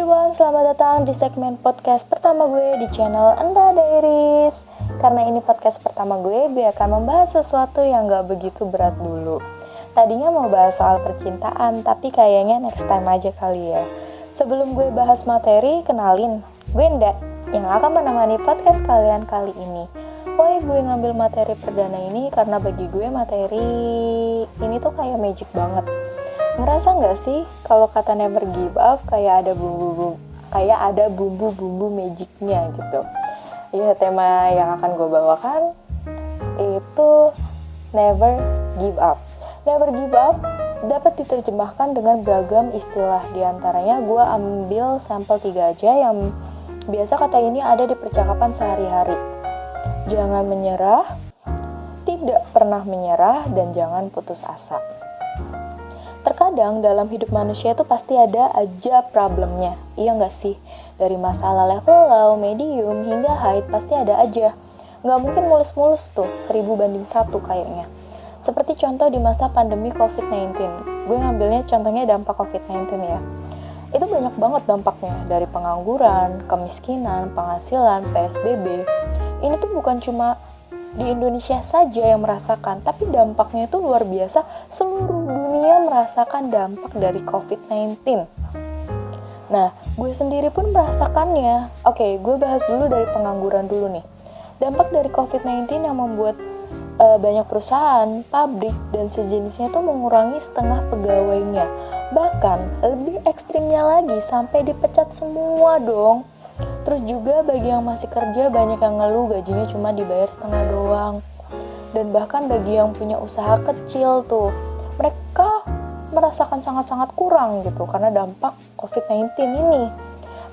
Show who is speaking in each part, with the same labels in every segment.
Speaker 1: everyone, selamat datang di segmen podcast pertama gue di channel Enda Diaries. Karena ini podcast pertama gue akan membahas sesuatu yang gak begitu berat dulu. Tadinya mau bahas soal percintaan, tapi kayaknya next time aja kali ya. Sebelum gue bahas materi, kenalin, gue Enda yang akan menemani podcast kalian kali ini. Why gue ngambil materi perdana ini? Karena bagi gue materi ini tuh kayak magic banget. Ngerasa nggak sih kalau kata never give up kayak ada bumbu-bumbu magicnya gitu. Ya, tema yang akan gue bawakan itu never give up. Never give up dapat diterjemahkan dengan beragam istilah. Di antaranya gue ambil sampel 3 aja yang biasa kata ini ada di percakapan sehari-hari. Jangan menyerah, tidak pernah menyerah, dan jangan putus asa. Terkadang dalam hidup manusia itu pasti ada aja problemnya, iya nggak sih? Dari masalah level low, medium, hingga high pasti ada aja. Nggak mungkin mulus-mulus tuh, 1000 banding 1 kayaknya. Seperti contoh di masa pandemi COVID-19. Gue ngambilnya contohnya dampak COVID-19 ya. Itu banyak banget dampaknya, dari pengangguran, kemiskinan, penghasilan, PSBB. Ini tuh bukan cuma di Indonesia saja yang merasakan, tapi dampaknya itu luar biasa. Seluruh dunia merasakan dampak dari COVID-19. Nah, gue sendiri pun merasakannya. Oke, gue bahas dulu dari pengangguran dulu nih. Dampak dari COVID-19 yang membuat banyak perusahaan, pabrik, dan sejenisnya itu mengurangi setengah pegawainya. Bahkan, lebih ekstrimnya lagi, sampai dipecat semua dong. Terus juga bagi yang masih kerja banyak yang ngeluh gajinya cuma dibayar setengah doang. Dan bahkan bagi yang punya usaha kecil tuh, mereka merasakan sangat-sangat kurang gitu karena dampak COVID-19 ini.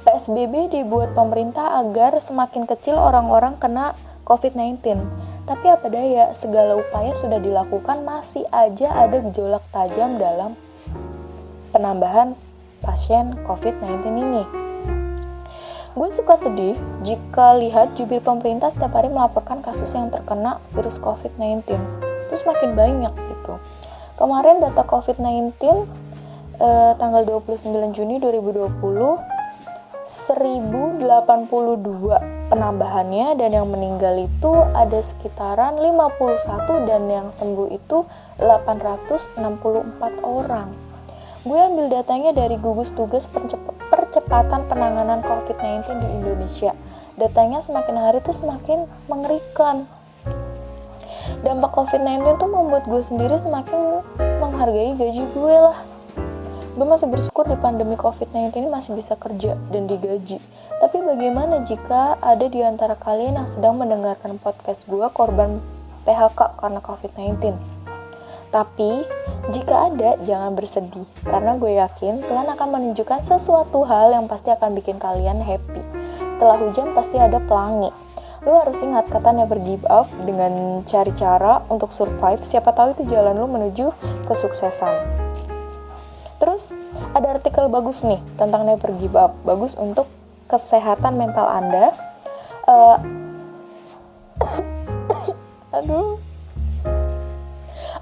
Speaker 1: PSBB dibuat pemerintah agar semakin kecil orang-orang kena COVID-19. Tapi apa daya, segala upaya sudah dilakukan, masih aja ada gejolak tajam dalam penambahan pasien COVID-19 ini. Gue suka sedih jika lihat jubir pemerintah setiap hari melaporkan kasus yang terkena virus COVID-19. Terus makin banyak gitu. Kemarin data COVID-19 tanggal 29 Juni 2020 1082 penambahannya, dan yang meninggal itu ada sekitaran 51 dan yang sembuh itu 864 orang. Gue ambil datanya dari gugus tugas percepatan penanganan COVID-19 di Indonesia. Datanya semakin hari tuh semakin mengerikan. Dampak COVID-19 tuh membuat gue sendiri semakin menghargai gaji gue lah. Gue masih bersyukur di pandemi COVID-19 ini masih bisa kerja dan digaji. Tapi bagaimana jika ada di antara kalian yang sedang mendengarkan podcast gue korban PHK karena COVID-19? Tapi, jika ada, jangan bersedih. Karena gue yakin Tuhan akan menunjukkan sesuatu hal yang pasti akan bikin kalian happy. Setelah hujan pasti ada pelangi. Lu harus ingat kata never give up dengan cari cara untuk survive. Siapa tahu itu jalan lu menuju kesuksesan. Terus, ada artikel bagus nih tentang never give up. Bagus untuk kesehatan mental Anda.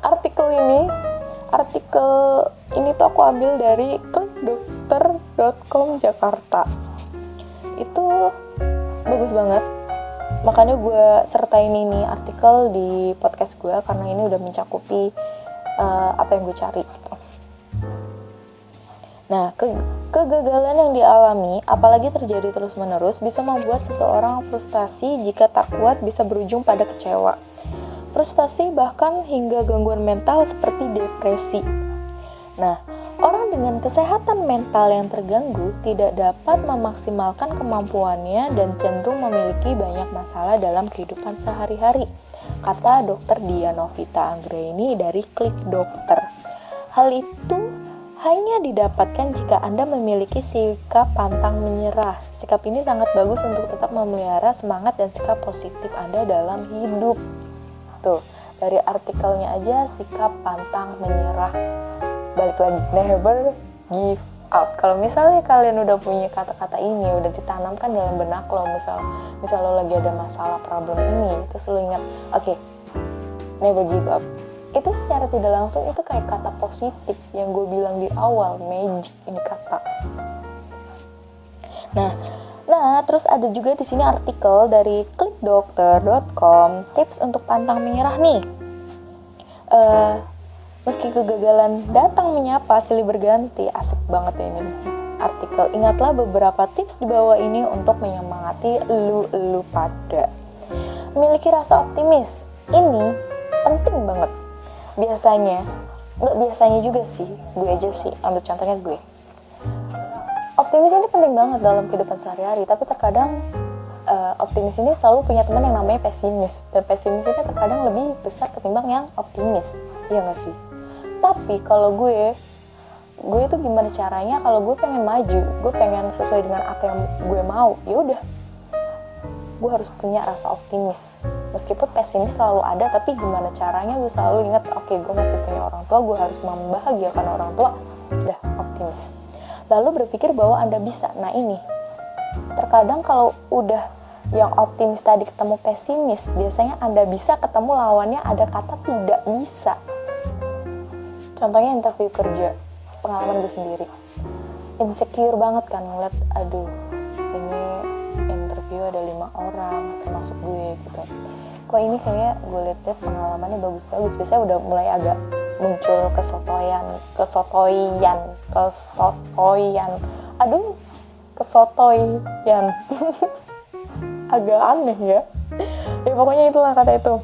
Speaker 1: Artikel ini tuh aku ambil dari klikdokter.com Jakarta. Itu bagus banget. Makanya gue sertain ini artikel di podcast gue karena ini udah mencakupi apa yang gue cari gitu. Nah, kegagalan yang dialami, apalagi terjadi terus-menerus, bisa membuat seseorang frustasi. Jika tak kuat, bisa berujung pada kecewa. Frustasi bahkan hingga gangguan mental seperti depresi. Nah, orang dengan kesehatan mental yang terganggu tidak dapat memaksimalkan kemampuannya dan cenderung memiliki banyak masalah dalam kehidupan sehari-hari, kata Dr. Dian Novita Anggraini dari Klik Dokter. Hal itu hanya didapatkan jika Anda memiliki sikap pantang menyerah. Sikap ini sangat bagus untuk tetap memelihara semangat dan sikap positif Anda dalam hidup. Tuh, dari artikelnya aja sikap pantang menyerah. Balik lagi, never give up. Kalau misalnya kalian udah punya kata-kata ini, udah ditanamkan dalam benak lo, misal lo lagi ada masalah problem ini, terus lo ingat, oke, never give up. Itu secara tidak langsung itu kayak kata positif yang gue bilang di awal, magic ini kata. Nah, terus ada juga di sini artikel dari klikdokter.com, tips untuk pantang menyerah nih. Meski kegagalan datang menyapa silih berganti, asik banget ya ini artikel. Ingatlah beberapa tips di bawah ini untuk menyemangati lu pada. Memiliki rasa optimis, ini penting banget. Nggak biasanya juga sih, gue aja sih, ambil contohnya gue. Optimis ini penting banget dalam kehidupan sehari-hari, tapi terkadang optimis ini selalu punya teman yang namanya pesimis, dan pesimis ini terkadang lebih besar ketimbang yang optimis, iya nggak sih? Tapi kalau gue itu gimana caranya? Kalau gue pengen maju, gue pengen sesuai dengan apa yang gue mau, ya udah, gue harus punya rasa optimis. Meskipun pesimis selalu ada, tapi gimana caranya gue selalu ingat, oke, gue masih punya orang tua, gue harus membahagiakan orang tua, udah, optimis. Lalu berpikir bahwa Anda bisa. Nah ini, terkadang kalau udah yang optimis tadi ketemu pesimis, biasanya Anda bisa ketemu lawannya ada kata tidak bisa. Contohnya interview kerja, pengalaman gue sendiri. Insecure banget kan ngeliat, aduh, ini interview ada 5 orang, termasuk gue gitu. Kok ini kayak gue liat pengalamannya bagus-bagus, biasanya udah mulai agak muncul kesotoyan, agak aneh ya. Ya pokoknya itulah kata itu.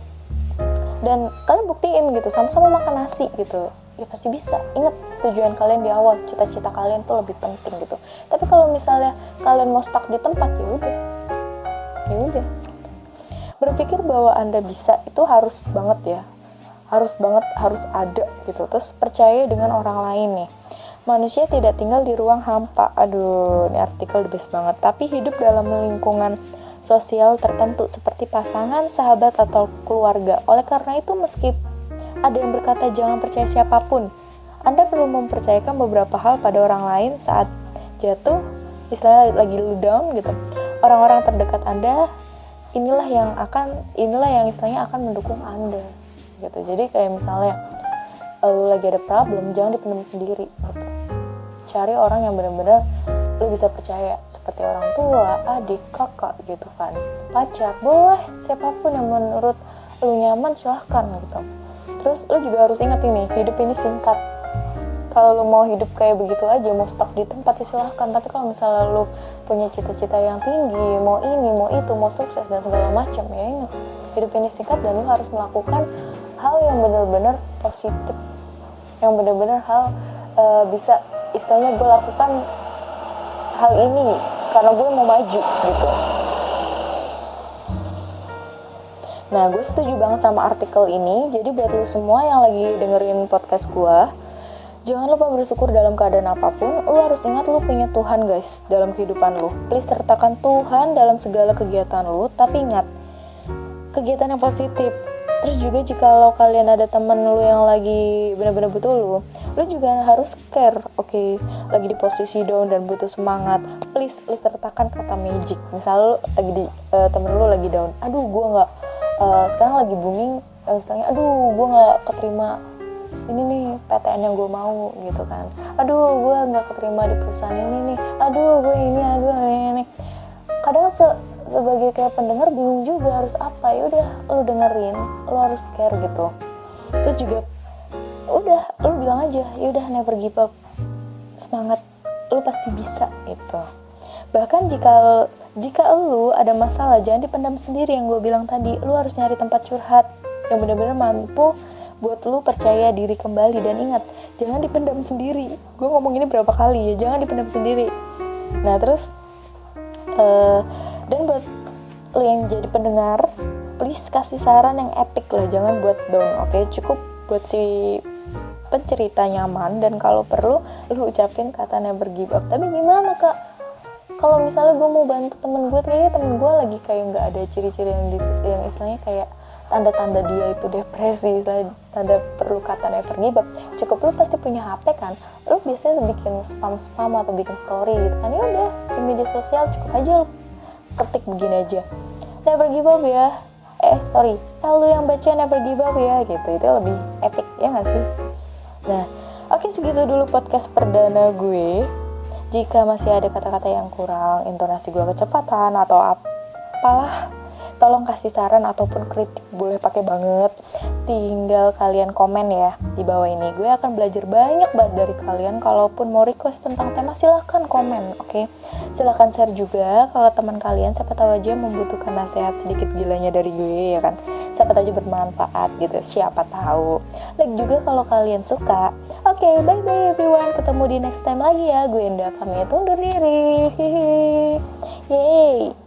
Speaker 1: Dan kalian buktiin gitu, sama-sama makan nasi gitu, ya pasti bisa. Ingat tujuan kalian di awal, cita-cita kalian tuh lebih penting gitu. Tapi kalau misalnya kalian mau stuck di tempat, ya udah. Berpikir bahwa Anda bisa itu harus banget ya. Harus ada gitu. Terus percaya dengan orang lain nih. Manusia tidak tinggal di ruang hampa. Aduh, ini artikel the best banget. Tapi hidup dalam lingkungan sosial tertentu seperti pasangan, sahabat, atau keluarga. Oleh karena itu, meski ada yang berkata jangan percaya siapapun, Anda perlu mempercayakan beberapa hal pada orang lain saat jatuh, istilahnya lagi down gitu. Orang-orang terdekat Anda inilah yang istilahnya akan mendukung Anda. Gitu. Jadi kayak misalnya lu lagi ada problem, jangan dipendam sendiri gitu. Cari orang yang benar-benar lu bisa percaya, seperti orang tua, adik, kakak gitu kan, pacar, boleh, siapapun yang menurut lu nyaman silahkan gitu. Terus lu juga harus ingat ini, hidup ini singkat. Kalau lu mau hidup kayak begitu aja, mau stuck di tempat ya silahkan. Tapi kalau misalnya lu punya cita-cita yang tinggi, mau ini, mau itu, mau sukses dan segala macam, ya ingat, hidup ini singkat dan lu harus melakukan hal yang benar-benar positif, yang benar-benar hal bisa istilahnya gue lakukan hal ini karena gue mau maju gitu. Nah, gue setuju banget sama artikel ini. Jadi buat lu semua yang lagi dengerin podcast gue, jangan lupa bersyukur dalam keadaan apapun. Lu harus ingat lu punya Tuhan guys dalam kehidupan lu. Please sertakan Tuhan dalam segala kegiatan lu, tapi ingat, kegiatan yang positif. Terus juga jikalau kalian ada temen lu yang lagi benar-benar butuh lu juga harus care. Oke, lagi di posisi down dan butuh semangat, please lu sertakan kata magic. Misal lu lagi di temen lu lagi down, aduh gue nggak sekarang lagi booming, istilahnya aduh gue nggak keterima ini nih PTN yang gue mau gitu kan, aduh gue nggak keterima di perusahaan ini nih, aduh gue ini. Kadang sebagai kayak pendengar bingung juga harus apa, ya udah lu dengerin, lu harus care gitu. Terus juga udah lu bilang aja, ya udah never give up, semangat, lu pasti bisa gitu. Bahkan jika lu ada masalah, jangan dipendam sendiri, yang gue bilang tadi, lu harus nyari tempat curhat yang benar-benar mampu buat lu percaya diri kembali. Dan ingat, jangan dipendam sendiri. Gue ngomong ini berapa kali ya, jangan dipendam sendiri. Nah terus dan buat lu yang jadi pendengar, please kasih saran yang epic lah, jangan buat down, oke? Cukup buat si pencerita nyaman, dan kalau perlu lu ucapin kata never give up. Tapi gimana kak, kalau misalnya gue mau bantu temen gue, kayaknya temen gue lagi kayak nggak ada ciri-ciri yang istilahnya kayak tanda-tanda dia itu depresi, tanda perlu kata never give up. Cukup lu pasti punya HP kan, lu biasanya bikin spam atau bikin story gitu kan, ya udah di media sosial cukup aja lu ketik begini aja, never give up ya, lu yang baca never give up ya gitu, itu lebih epic ya nggak sih? Nah oke, segitu dulu podcast perdana gue. Jika masih ada kata-kata yang kurang, intonasi gue kecepatan atau apalah, tolong kasih saran ataupun kritik, boleh pakai banget. Tinggal kalian komen ya di bawah ini. Gue akan belajar banyak banget dari kalian. Kalaupun mau request tentang tema, silahkan komen, oke? Silahkan share juga kalau teman kalian siapa tahu aja membutuhkan nasihat sedikit gilanya dari gue, ya kan? Siapa tahu aja bermanfaat gitu, siapa tahu. Like juga kalau kalian suka. Oke, bye-bye everyone. Ketemu di next time lagi ya. Gue Indah pamit undur diri. Yeay.